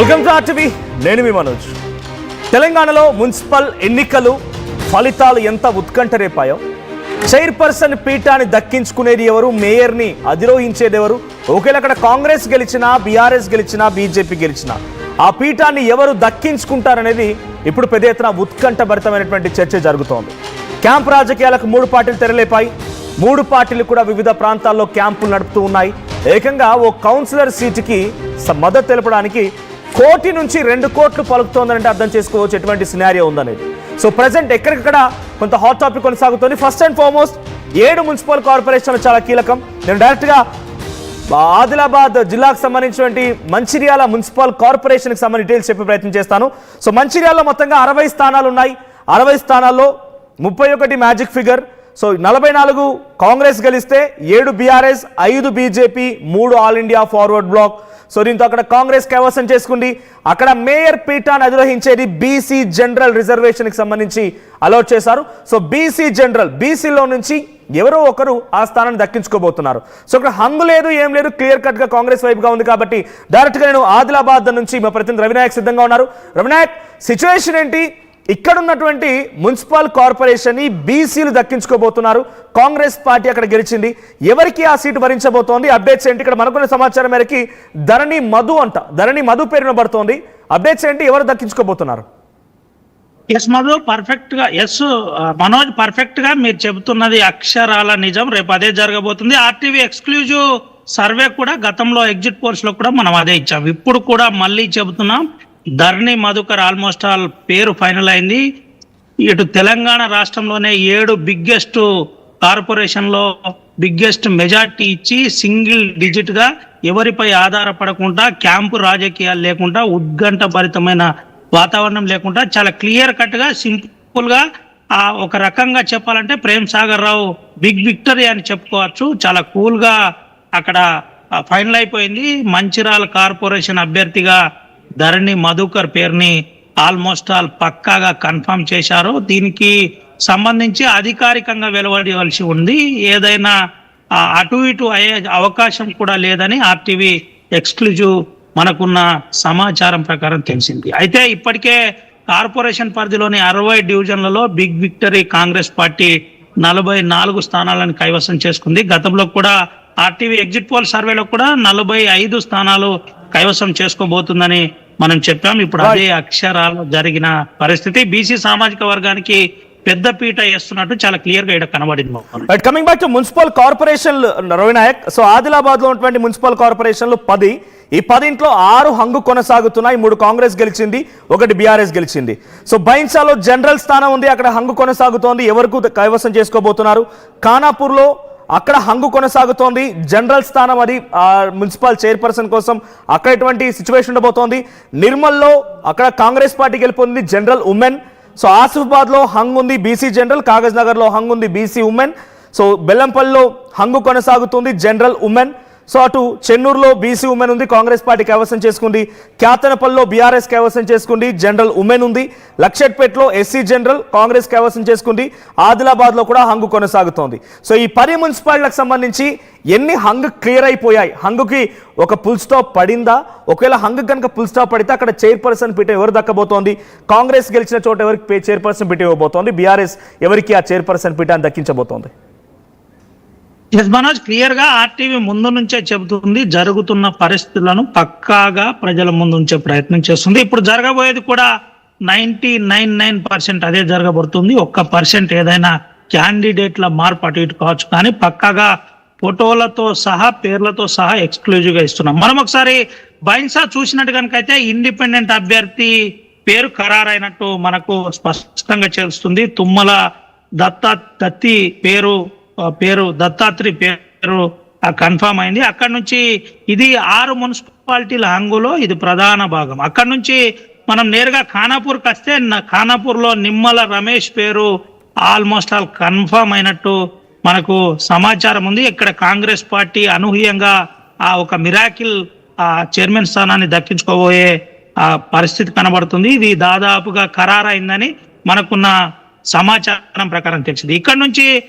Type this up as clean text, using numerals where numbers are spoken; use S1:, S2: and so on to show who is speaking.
S1: Welcome to RTV. నేను మీ మనోజ్. తెలంగాణలో municipal ఎన్నికలు ఫలితాలు ఎంత ఉత్కంఠ రేపాయో, చైర్పర్సన్ పీఠాన్ని దక్కించుకునేది ఎవరు, మేయర్ని అధిరోహించేది ఎవరు, ఒకవేళ అక్కడ కాంగ్రెస్ గెలిచినా, బీఆర్ఎస్ గెలిచినా, బీజేపీ గెలిచినా ఆ పీఠాన్ని ఎవరు దక్కించుకుంటారనేది ఇప్పుడు పెద్ద ఎత్తున ఉత్కంఠభరితమైనటువంటి చర్చ జరుగుతోంది. క్యాంప్ రాజకీయాలకు 3 పార్టీలు తెరలేపాయి. 3 పార్టీలు కూడా వివిధ ప్రాంతాల్లో క్యాంపులు నడుపుతూ ఉన్నాయి. ఏకంగా ఓ కౌన్సిలర్ సీటుకి మద్దతు తెలపడానికి 1 కోటి నుంచి 2 కోట్లు పలుకుతోందంటే అర్థం చేసుకోవచ్చు ఎటువంటి సినారియో ఉందనేది. సో ప్రజెంట్ ఎక్కడికక్కడ కొంత హాట్ టాపిక్ కొనసాగుతోంది. ఫస్ట్ అండ్ ఫార్మోస్ట్ 7 మున్సిపల్ కార్పొరేషన్లు చాలా కీలకం. నేను డైరెక్ట్గా ఆదిలాబాద్ జిల్లాకు సంబంధించినటువంటి మంచిర్యాల మున్సిపల్ కార్పొరేషన్కి సంబంధించి డీటెయిల్స్ చెప్పే ప్రయత్నం చేస్తాను. సో మంచిర్యాలలో మొత్తంగా 60 స్థానాలు ఉన్నాయి. 60 స్థానాల్లో 31 మ్యాజిక్ ఫిగర్. సో 44 కాంగ్రెస్ గెలిస్తే 7 BRS, 5 BJP, 3 All India Forward Bloc. So దీంతో అక్కడ కాంగ్రెస్ కైవసం చేసుకుంది. అక్కడ మేయర్ పీఠాన్ని అధిరోహించేది బీసీ జనరల్ రిజర్వేషన్కి సంబంధించి అలాట్ చేశారు. సో బీసీ జనరల్, బీసీలో నుంచి ఎవరో ఒకరు ఆ స్థానాన్ని దక్కించుకోబోతున్నారు. సో ఇక్కడ హంగు లేదు, ఏం లేదు, క్లియర్ కట్గా కాంగ్రెస్ వైపుగా ఉంది. కాబట్టి డైరెక్ట్గా నేను ఆదిలాబాద్ నుంచి మా ప్రతినిధి రవినాయక్ సిద్ధంగా ఉన్నారు. రవినాయక్, సిచ్యువేషన్ ఏంటి? ఇక్కడ ఉన్నటువంటి మున్సిపల్ కార్పొరేషన్ ని బీసీలు దక్కించుకోబోతున్నారు. కాంగ్రెస్ పార్టీ అక్కడ గెలిచింది. ఎవరికి ఆ సీటు భరించబోతోంది? అప్డేట్స్ ఏంటి? ఇక్కడ మనకున్న సమాచారం మేరకి ధరణి మధు పేరున పడుతోంది. అప్డేట్స్ ఏంటి? ఎవరు దక్కించుకోబోతున్నారు?
S2: ఎస్ మధు, పర్ఫెక్ట్ గా. ఎస్ మనోజ్, పర్ఫెక్ట్ గా మీరు చెబుతున్నది అక్షరాల నిజం. రేపు అదే జరగబోతుంది. ఆర్టీవీ ఎక్స్క్లూజివ్ సర్వే కూడా గతంలో ఎగ్జిట్ పోల్స్ లో కూడా మనం అదే ఇచ్చాం. ఇప్పుడు కూడా మళ్ళీ చెబుతున్నాం, ధరణి మధుకర్ ఆల్మోస్ట్ ఆల్ పేరు ఫైనల్ అయింది. ఇటు తెలంగాణ రాష్ట్రంలోనే 7 బిగ్గెస్ట్ కార్పొరేషన్ లో బిగ్గెస్ట్ మెజార్టీ ఇచ్చి సింగిల్ డిజిట్ గా ఎవరిపై ఆధారపడకుండా, క్యాంపు రాజకీయాలు లేకుండా, ఉద్గంట భరితమైన వాతావరణం లేకుండా చాలా క్లియర్ కట్ గా, సింపుల్ గా, ఒక రకంగా చెప్పాలంటే ప్రేమ్ సాగర్ రావు బిగ్ విక్టరీ అని చెప్పుకోవచ్చు. చాలా కూల్ గా అక్కడ ఫైనల్ అయిపోయింది. మంచిర్యాల కార్పొరేషన్ అభ్యర్థిగా ధరణి మధుకర్ పేరుని ఆల్మోస్ట్ ఆల్ పక్కాగా కన్ఫర్మ్ చేశారు. దీనికి సంబంధించి అధికారికంగా వెలువడవలసి ఉంది. ఏదైనా అటు ఇటు అయ్యే అవకాశం కూడా లేదని ఆర్టీవీ ఎక్స్క్లూజివ్ మనకున్న సమాచారం ప్రకారం తెలిసింది. అయితే ఇప్పటికే కార్పొరేషన్ పరిధిలోని 60 డివిజన్లలో బిగ్ విక్టరీ కాంగ్రెస్ పార్టీ 44 స్థానాలను కైవసం చేసుకుంది. గతంలో కూడా ఆర్టీవీ ఎగ్జిట్ పోల్ సర్వేలో కూడా 45 స్థానాలు కైవసం చేసుకోబోతుందని మనం చెప్పాం. ఇప్పుడు అదే అక్షరాలు జరిగిన పరిస్థితి. బీసీ సామాజిక వర్గానికి పెద్ద పీట వేస్తున్నట్టు చాలా క్లియర్ గా ఇక్కడ కనబడింది.
S1: Coming back to municipal corporation Ravinayak. So Adilabad లో ఉన్నటువంటి మున్సిపల్ కార్పొరేషన్లు 10. ఈ 10 6 హంగు కొనసాగుతున్నాయి. 3 కాంగ్రెస్ గెలిచింది, 1 బీఆర్ఎస్ గెలిచింది. సో బైన్సాలో జనరల్ స్థానం ఉంది, అక్కడ హంగు కొనసాగుతోంది. ఎవరికి కైవసం చేసుకోబోతున్నారు? ఖానాపూర్ లో అక్కడ హంగు కొనసాగుతోంది. జనరల్ స్థానం అది మున్సిపల్ చైర్పర్సన్ కోసం అక్కడ ఎటువంటి సిచ్యువేషన్ ఉండబోతోంది. నిర్మల్లో అక్కడ కాంగ్రెస్ పార్టీ గెలుపొంది జనరల్ ఉమెన్. సో ఆసిఫాబాద్ లో హంగ్ ఉంది బీసీ జనరల్, కాగజ్ నగర్ లో హంగ్ ఉంది బీసీ ఉమెన్. సో బెల్లంపల్లిలో హంగు కొనసాగుతుంది జనరల్ ఉమెన్. సో అటు చెన్నూరులో బీసీ ఉమెన్ ఉంది, కాంగ్రెస్ పార్టీ కైవసం చేసుకుంది. క్యాతనపల్లిలో బీఆర్ఎస్ కైవసం చేసుకుంది, జనరల్ ఉమెన్ ఉంది. లక్షట్పేటలో ఎస్సీ జనరల్, కాంగ్రెస్ కైవసం చేసుకుంది. ఆదిలాబాద్ లో కూడా హంగు కొనసాగుతోంది. సో ఈ 10 మున్సిపాలిటీలకు సంబంధించి ఎన్ని హంగ్ క్లియర్ అయిపోయాయి? హంగుకి ఒక ఫుల్ స్టాప్ పడిందా? ఒకవేళ హంగు కనుక ఫుల్ స్టాప్ పడితే అక్కడ చైర్పర్సన్ పీఠ ఎవరు దక్కబోతోంది? కాంగ్రెస్ గెలిచిన చోట ఎవరికి చైర్పర్సన్ పీఠ ఇవ్వబోతోంది? బీఆర్ఎస్ ఎవరికి ఆ చైర్పర్సన్ పీఠాన్ని దక్కించబోతోంది?
S2: ఎస్ మనోజ్, క్లియర్ గా ఆర్టీవీ ముందు నుంచే చెబుతుంది, జరుగుతున్న పరిస్థితులను పక్కాగా ప్రజల ముందు ఉంచే ప్రయత్నం చేస్తుంది. ఇప్పుడు జరగబోయేది కూడా 99% అదే జరగబడుతుంది. 1% ఏదైనా క్యాండిడేట్ల మార్పు అటు ఇటు కావచ్చు, కానీ పక్కాగా ఫోటోలతో సహా, పేర్లతో సహా ఎక్స్క్లూజివ్ గా ఇస్తున్నాం. మనం ఒకసారి బైన్సా చూసినట్టు కనుకైతే ఇండిపెండెంట్ అభ్యర్థి పేరు ఖరారైనట్టు మనకు స్పష్టంగా తెలుస్తుంది. తుమ్మల దత్తి పేరు దత్తాత్రి పేరు కన్ఫర్మ్ అయింది. అక్కడ నుంచి ఇది 6 మున్సిపాలిటీల హంగులో ఇది ప్రధాన భాగం. అక్కడ నుంచి మనం నేరుగా ఖానాపూర్కి వస్తే ఖానాపూర్ లో నిమ్మల రమేష్ పేరు ఆల్మోస్ట్ ఆల్ కన్ఫర్మ్ అయినట్టు మనకు సమాచారం ఉంది. ఇక్కడ కాంగ్రెస్ పార్టీ అనూహ్యంగా ఒక మిరాకిల్ చైర్మన్ స్థానాన్ని దక్కించుకోబోయే పరిస్థితి కనబడుతుంది. ఇది దాదాపుగా ఖరారైందని మనకున్న సమాచారం ప్రకారం తెలిసింది. ఇక్కడ నుంచి